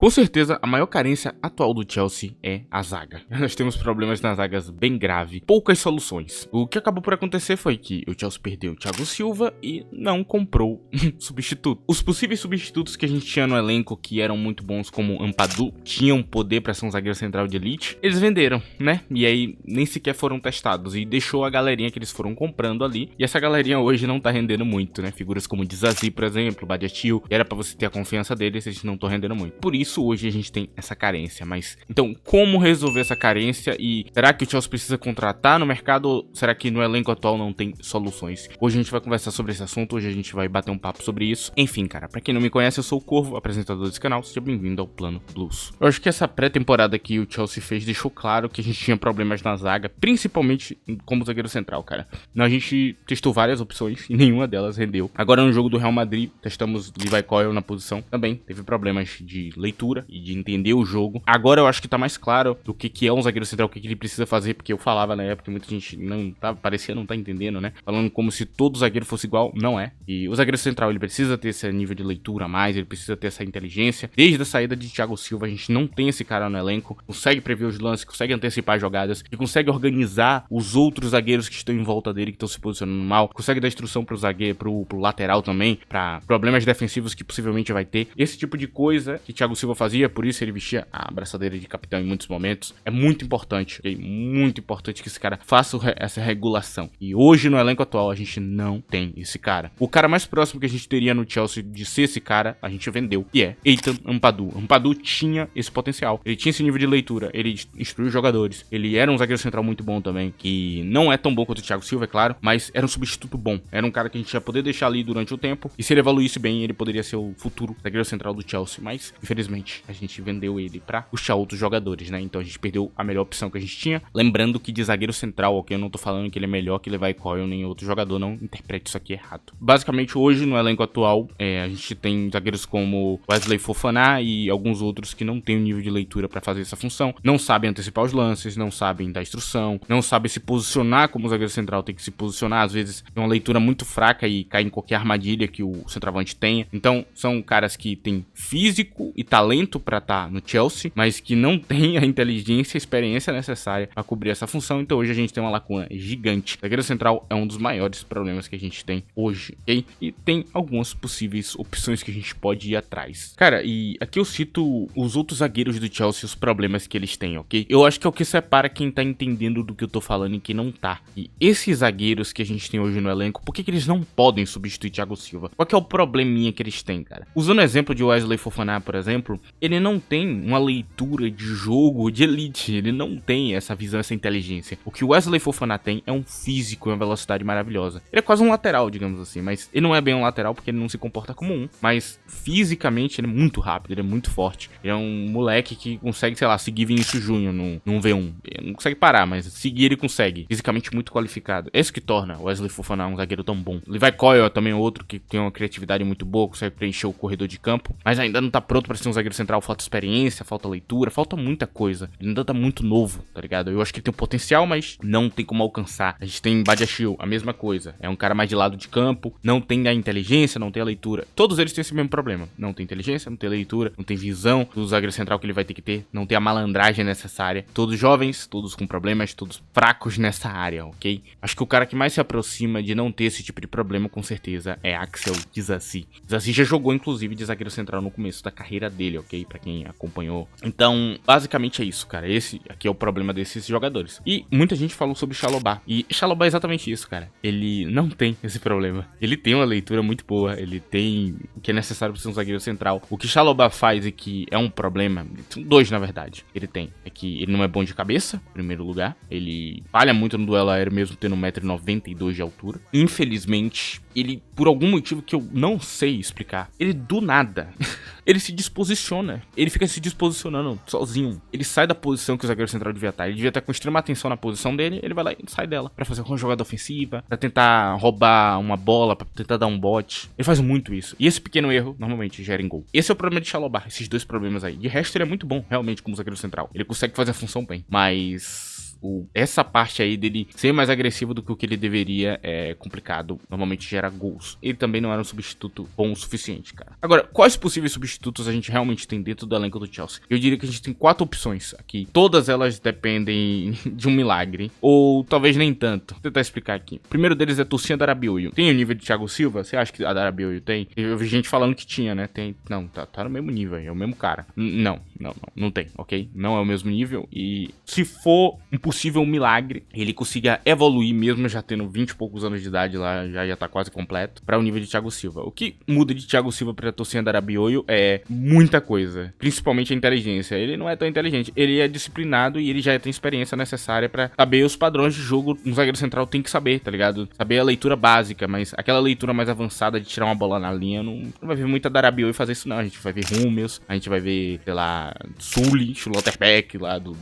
Com certeza, a maior carência atual do Chelsea é a zaga. Nós temos problemas nas zagas bem graves, poucas soluções. O que acabou por acontecer foi que o Chelsea perdeu o Thiago Silva e não comprou substituto. Os possíveis substitutos que a gente tinha no elenco, que eram muito bons, como Ampadu, tinham poder para ser um zagueiro central de elite, eles venderam, né? E aí nem sequer foram testados e deixou a galerinha que eles foram comprando ali. E essa galerinha hoje não tá rendendo muito, né? Figuras como Disasi, por exemplo, Badiashile, era para você ter a confiança deles, eles não estão rendendo muito. Por isso hoje a gente tem essa carência, mas então como resolver essa carência e será que o Chelsea precisa contratar no mercado ou será que no elenco atual não tem soluções? Hoje a gente vai conversar sobre esse assunto, hoje a gente vai bater um papo sobre isso. Enfim, cara, pra quem não me conhece, eu sou o Corvo, apresentador desse canal, seja bem-vindo ao Plano Blues. Eu acho que essa pré-temporada que o Chelsea fez deixou claro que a gente tinha problemas na zaga, principalmente como zagueiro central, cara. A gente testou várias opções e nenhuma delas rendeu. Agora no jogo do Real Madrid, testamos Levi Colwill na posição, também teve problemas de leitura e de entender o jogo. Agora eu acho que tá mais claro do que é um zagueiro central, o que ele precisa fazer, porque eu falava na época, muita gente não tá, parecia não tá entendendo, né? Falando como se todo zagueiro fosse igual, não é. E o zagueiro central, ele precisa ter esse nível de leitura a mais, ele precisa ter essa inteligência. Desde a saída de Thiago Silva, a gente não tem esse cara no elenco, consegue prever os lances, consegue antecipar jogadas, e consegue organizar os outros zagueiros que estão em volta dele, que estão se posicionando mal, consegue dar instrução pro zagueiro, pro lateral também, pra problemas defensivos que possivelmente vai ter. Esse tipo de coisa que Thiago Silva fazia, por isso ele vestia a abraçadeira de capitão em muitos momentos. É muito importante, ok? Muito importante que esse cara faça essa regulação. E hoje no elenco atual a gente não tem esse cara. O cara mais próximo que a gente teria no Chelsea de ser esse cara, a gente vendeu, e é Ethan Ampadu. Ampadu tinha esse potencial, ele tinha esse nível de leitura, ele instruiu os jogadores, ele era um zagueiro central muito bom também, que não é tão bom quanto o Thiago Silva, é claro, mas era um substituto bom, era um cara que a gente ia poder deixar ali durante o tempo, e se ele evoluísse bem, ele poderia ser o futuro zagueiro central do Chelsea, mas infelizmente a gente vendeu ele pra puxar outros jogadores, né? Então a gente perdeu a melhor opção que a gente tinha. Lembrando que de zagueiro central, ok? Eu não tô falando que ele é melhor que Levi Colwill nem outro jogador, não interprete isso aqui errado. Basicamente hoje no elenco atual, a gente tem zagueiros como Wesley Fofana e alguns outros que não tem o nível de leitura pra fazer essa função, não sabem antecipar os lances, não sabem dar instrução, não sabem se posicionar como o zagueiro central tem que se posicionar, às vezes tem uma leitura muito fraca e cai em qualquer armadilha que o centroavante tenha. Então são caras que têm físico e talento pra estar no Chelsea, mas que não tem a inteligência e experiência necessária para cobrir essa função. Então hoje a gente tem uma lacuna gigante. O zagueiro central é um dos maiores problemas que a gente tem hoje, ok? E tem algumas possíveis opções que a gente pode ir atrás. Cara, e aqui eu cito os outros zagueiros do Chelsea, os problemas que eles têm, ok? Eu acho que é o que separa quem tá entendendo do que eu tô falando e quem não tá. E esses zagueiros que a gente tem hoje no elenco, por que eles não podem substituir Thiago Silva? Qual que é o probleminha que eles têm, cara? Usando o exemplo de Wesley Fofana, por exemplo, ele não tem uma leitura de jogo de elite, ele não tem essa visão, essa inteligência. O que o Wesley Fofana tem é um físico e uma velocidade maravilhosa. Ele é quase um lateral, digamos assim, mas ele não é bem um lateral porque ele não se comporta como um, mas fisicamente ele é muito rápido, ele é muito forte. Ele é um moleque que consegue, sei lá, seguir Vinícius Júnior num V1. Ele não consegue parar, mas seguir ele consegue. Fisicamente muito qualificado. É isso que torna o Wesley Fofana um zagueiro tão bom. Levi Colwill é também outro que tem uma criatividade muito boa, consegue preencher o corredor de campo, mas ainda não tá pronto para ser um zagueiro central. Falta experiência, falta leitura, falta muita coisa. Ele ainda tá muito novo, tá ligado? Eu acho que ele tem um potencial, mas não tem como alcançar. A gente tem Badiashile, a mesma coisa. É um cara mais de lado de campo, não tem a inteligência, não tem a leitura. Todos eles têm esse mesmo problema. Não tem inteligência, não tem leitura, não tem visão do zagueiro central que ele vai ter que ter, não tem a malandragem necessária. Todos jovens, todos com problemas, todos fracos nessa área, ok? Acho que o cara que mais se aproxima de não ter esse tipo de problema, com certeza, é Axel Disasi. Disasi já jogou, inclusive, de zagueiro central no começo da carreira dele, ok? Pra quem acompanhou. Então, basicamente é isso, cara. Esse aqui é o problema desses jogadores. E muita gente falou sobre Chalobah. E Chalobah é exatamente isso, cara. Ele não tem esse problema. Ele tem uma leitura muito boa. Ele tem o que é necessário pra ser um zagueiro central. O que Chalobah faz e que é um problema, são dois, na verdade. Ele tem. É que ele não é bom de cabeça, em primeiro lugar. Ele falha muito no duelo aéreo, mesmo tendo 1,92 m de altura. Infelizmente, ele, por algum motivo que eu não sei explicar, ele do nada, ele se disposiciona. Ele fica se disposicionando sozinho. Ele sai da posição que o zagueiro central devia estar. Ele devia estar com extrema atenção na posição dele. Ele vai lá e sai dela pra fazer uma jogada ofensiva, pra tentar roubar uma bola, pra tentar dar um bote. Ele faz muito isso. E esse pequeno erro, normalmente, gera em gol. Esse é o problema de Chalobah, esses dois problemas aí. De resto, ele é muito bom, realmente, como zagueiro central. Ele consegue fazer a função bem. Mas essa parte aí dele ser mais agressivo do que o que ele deveria é complicado, normalmente gera gols. Ele também não era um substituto bom o suficiente, cara. Agora, quais possíveis substitutos a gente realmente tem dentro do elenco do Chelsea? Eu diria que a gente tem 4 opções aqui. Todas elas dependem de um milagre, ou talvez nem tanto. Vou tentar explicar aqui. O primeiro deles é Tosin Adarabioyo. Tem o nível de Thiago Silva? Você acha que a Adarabioyo tem? Eu vi gente falando que tinha, né? Tem. Não, tá no mesmo nível, é o mesmo cara. Não tem, ok? Não é o mesmo nível. E se for um possível milagre, ele consiga evoluir mesmo já tendo 20 e poucos anos de idade lá, já tá quase completo, para o nível de Thiago Silva. O que muda de Thiago Silva para Tosin Adarabioyo é muita coisa, principalmente a inteligência. Ele não é tão inteligente, ele é disciplinado e ele já tem experiência necessária para saber os padrões de jogo. Um zagueiro central tem que saber, tá ligado? Saber a leitura básica, mas aquela leitura mais avançada de tirar uma bola na linha, não vai ver muita Adarabioyo fazer isso não. A gente vai ver Hummels, a gente vai ver, sei lá, Sully, Schlotterbeck lá do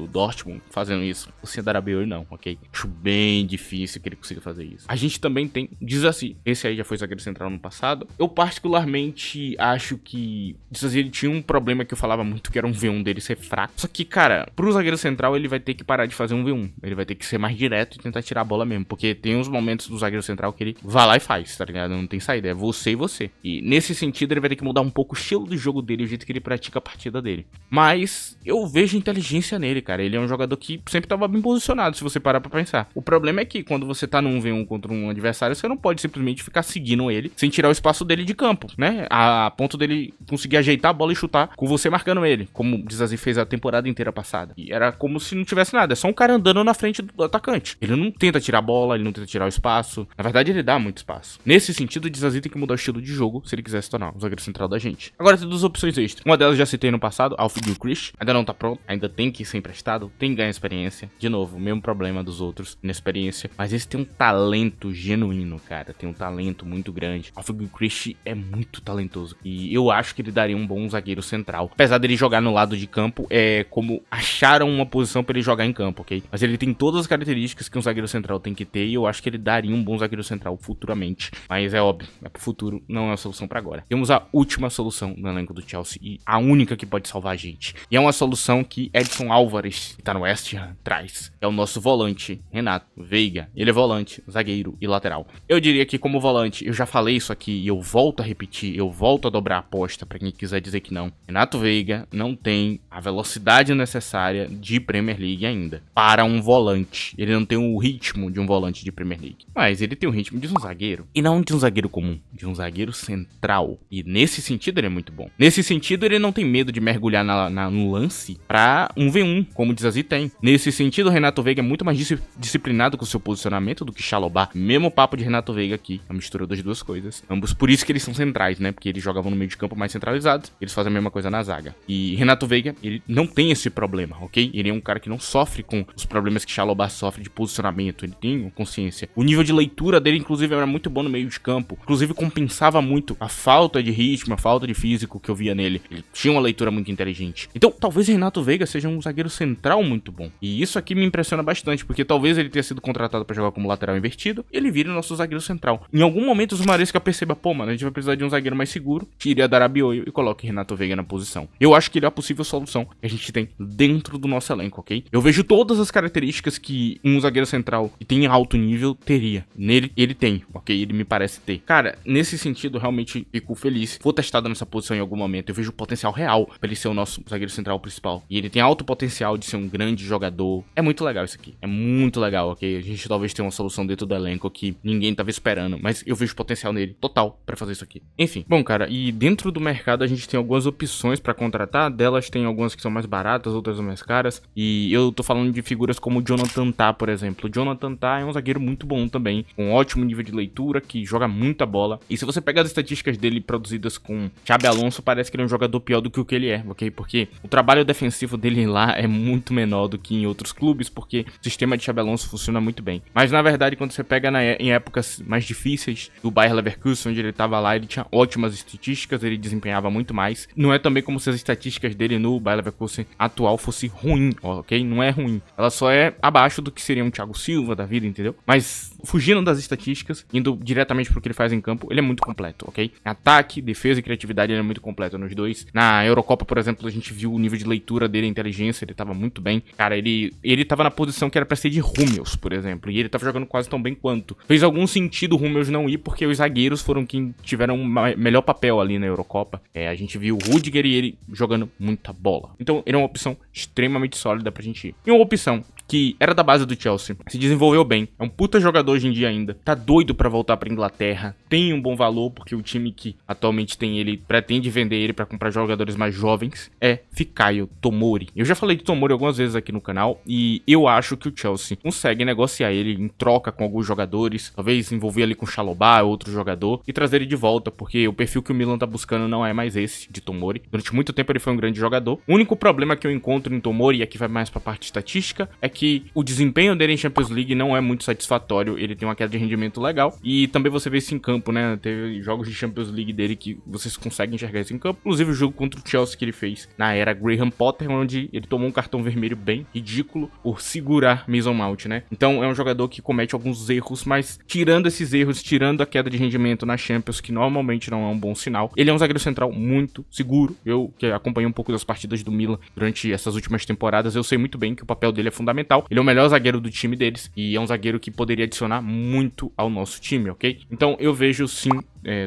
Dortmund fazendo isso. O Adarabioyo não, ok? Acho bem difícil que ele consiga fazer isso. A gente também tem Disasi. Esse aí já foi zagueiro central no passado. Eu particularmente acho que Disasi ele tinha um problema que eu falava muito, que era um V1 dele ser fraco. Só que, cara, pro zagueiro central ele vai ter que parar de fazer um V1. Ele vai ter que ser mais direto e tentar tirar a bola mesmo. Porque tem uns momentos do zagueiro central que ele vai lá e faz, tá ligado? Não tem saída, é você e você. E nesse sentido ele vai ter que mudar um pouco o estilo do jogo dele, o jeito que ele pratica a partida dele. Mas eu vejo inteligência nele, cara. Ele é um jogador que sempre tava bem posicionado, se você parar pra pensar. O problema é que quando você tá num V1 contra um adversário, você não pode simplesmente ficar seguindo ele sem tirar o espaço dele de campo, né? A ponto dele conseguir ajeitar a bola e chutar com você marcando ele, como o Disasi fez a temporada inteira passada. E era como se não tivesse nada, é só um cara andando na frente do atacante. Ele não tenta tirar a bola, ele não tenta tirar o espaço. Na verdade, ele dá muito espaço. Nesse sentido, o Disasi tem que mudar o estilo de jogo se ele quiser se tornar o zagueiro central da gente. Agora tem 2 opções extras. Uma delas já citei no passado, Alfie Gilchrist. Ainda não tá pronto, ainda tem que ser emprestado, tem que ganhar experiência. De novo, o mesmo problema dos outros, inexperiência. Mas esse tem um talento genuíno, cara. Tem um talento muito grande. Alfie Gilchrist é muito talentoso. E eu acho que ele daria um bom zagueiro central. Apesar dele jogar no lado de campo, é como acharam uma posição pra ele jogar em campo, ok? Mas ele tem todas as características que um zagueiro central tem que ter. E eu acho que ele daria um bom zagueiro central futuramente. Mas é óbvio, é pro futuro, não é uma solução pra agora. Temos a última solução no elenco do Chelsea e a única que pode salvar a gente. E é uma solução que Edson Álvares, que tá no West Ham, traz. É o nosso volante, Renato Veiga. Ele é volante, zagueiro e lateral. Eu diria que como volante, eu já falei isso aqui e eu volto a repetir, eu volto a dobrar a aposta pra quem quiser dizer que não. Renato Veiga não tem a velocidade necessária de Premier League ainda. Para um volante. Ele não tem o ritmo de um volante de Premier League. Mas ele tem o ritmo de um zagueiro. E não de um zagueiro comum, de um zagueiro central. E nesse sentido ele é muito bom. Nesse sentido ele não tem medo de mergulhar no lance pra um V1, como o Disasi tem. Nesse sentido, o Renato Veiga é muito mais disciplinado com o seu posicionamento do que Chalobah. Mesmo papo de Renato Veiga aqui, a mistura das duas coisas. Ambos, por isso que eles são centrais, né? Porque eles jogavam no meio de campo mais centralizados. Eles fazem a mesma coisa na zaga. E Renato Veiga, ele não tem esse problema, ok? Ele é um cara que não sofre com os problemas que Chalobah sofre de posicionamento. Ele tem consciência. O nível de leitura dele, inclusive, era muito bom no meio de campo. Inclusive, compensava muito a falta de ritmo, a falta de físico que eu via nele. Ele tinha uma leitura muito inteligente. Então, talvez Renato Veiga seja um zagueiro central muito bom. E isso aqui me impressiona bastante, porque talvez ele tenha sido contratado pra jogar como lateral invertido e ele vire o nosso zagueiro central. Em algum momento, o Maresca perceba, pô, mano, a gente vai precisar de um zagueiro mais seguro, tire a Adarabioyo e coloque Renato Veiga na posição. Eu acho que ele é a possível solução que a gente tem dentro do nosso elenco, ok? Eu vejo todas as características que um zagueiro central que tem alto nível teria. Nele, ele tem, ok? Ele me parece ter. Cara, nesse sentido, realmente fico feliz. Vou testado nessa posição em algum momento. Eu vejo o potencial real pra ele ser o nosso zagueiro central principal. E ele tem alto potencial de ser um grande jogador. É muito legal isso aqui. É muito legal, ok? A gente talvez tenha uma solução dentro do elenco que ninguém tava esperando. Mas eu vejo potencial nele total pra fazer isso aqui. Enfim, bom, cara, e dentro do mercado a gente tem algumas opções pra contratar. Delas tem algumas que são mais baratas, outras mais caras. E eu tô falando de figuras como o Jonathan Tah, por exemplo. O Jonathan Tah é um zagueiro muito bom também, com um ótimo nível de leitura, que joga muita bola. E se você pegar as estatísticas dele produzidas com Xabi Alonso, parece que ele é um jogador pior do que o que ele é, ok? Porque o trabalho defensivo dele lá é muito menor do que em outros clubes, porque o sistema de Xabi Alonso funciona muito bem. Mas na verdade, quando você pega em épocas mais difíceis do Bayer Leverkusen, onde ele tava lá, ele tinha ótimas estatísticas, ele desempenhava muito mais. Não é também como se as estatísticas dele no Bayer Leverkusen atual fosse ruim, ok? Não é ruim. Ela só é abaixo do que seria um Thiago Silva da vida, entendeu? Mas fugindo das estatísticas, indo diretamente pro que ele faz em campo, ele é muito completo, ok? Ataque, defesa e criatividade, ele é muito completo nos dois. Na Eurocopa, por exemplo, a gente viu o nível de leitura dele, a inteligência, ele tava muito bem. Cara, ele tava na posição que era pra ser de Hummels, por exemplo, e ele tava jogando quase tão bem quanto. Fez algum sentido o Hummels não ir, porque os zagueiros foram quem tiveram um melhor papel ali na Eurocopa. A gente viu o Rudiger e ele jogando muita bola. Então, ele é uma opção extremamente sólida pra gente ir. E uma opção que era da base do Chelsea, se desenvolveu bem, é um puta jogador hoje em dia ainda, tá doido pra voltar pra Inglaterra, tem um bom valor, porque o time que atualmente tem ele pretende vender ele pra comprar jogadores mais jovens, é Fikayo Tomori. Eu já falei de Tomori algumas vezes aqui no canal, e eu acho que o Chelsea consegue negociar ele em troca com alguns jogadores, talvez envolver ali com Chalobah, outro jogador, e trazer ele de volta, porque o perfil que o Milan tá buscando não é mais esse, de Tomori. Durante muito tempo ele foi um grande jogador. O único problema que eu encontro em Tomori, e aqui vai mais pra parte estatística, é que o desempenho dele em Champions League não é muito satisfatório, ele tem uma queda de rendimento legal, e também você vê isso em campo, né, teve jogos de Champions League dele que vocês conseguem enxergar isso em campo, inclusive o jogo contra o Chelsea que ele fez na era Graham Potter, onde ele tomou um cartão vermelho bem ridículo por segurar Mason Mount, né, então é um jogador que comete alguns erros, mas tirando esses erros, tirando a queda de rendimento na Champions, que normalmente não é um bom sinal, ele é um zagueiro central muito seguro. Eu que acompanhei um pouco das partidas do Milan durante essas últimas temporadas, eu sei muito bem que o papel dele é fundamental. Ele é o melhor zagueiro do time deles e é um zagueiro que poderia adicionar muito ao nosso time, ok? Então eu vejo sim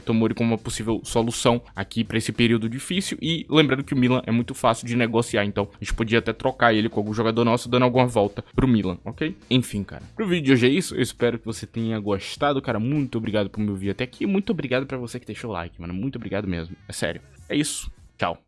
Tomori como uma possível solução aqui para esse período difícil, e lembrando que o Milan é muito fácil de negociar, então a gente podia até trocar ele com algum jogador nosso dando alguma volta pro Milan, ok? Enfim, cara, pro vídeo de hoje é isso, eu espero que você tenha gostado, cara, muito obrigado por me ouvir até aqui, muito obrigado pra você que deixou o like, mano, muito obrigado mesmo, é sério, é isso, tchau.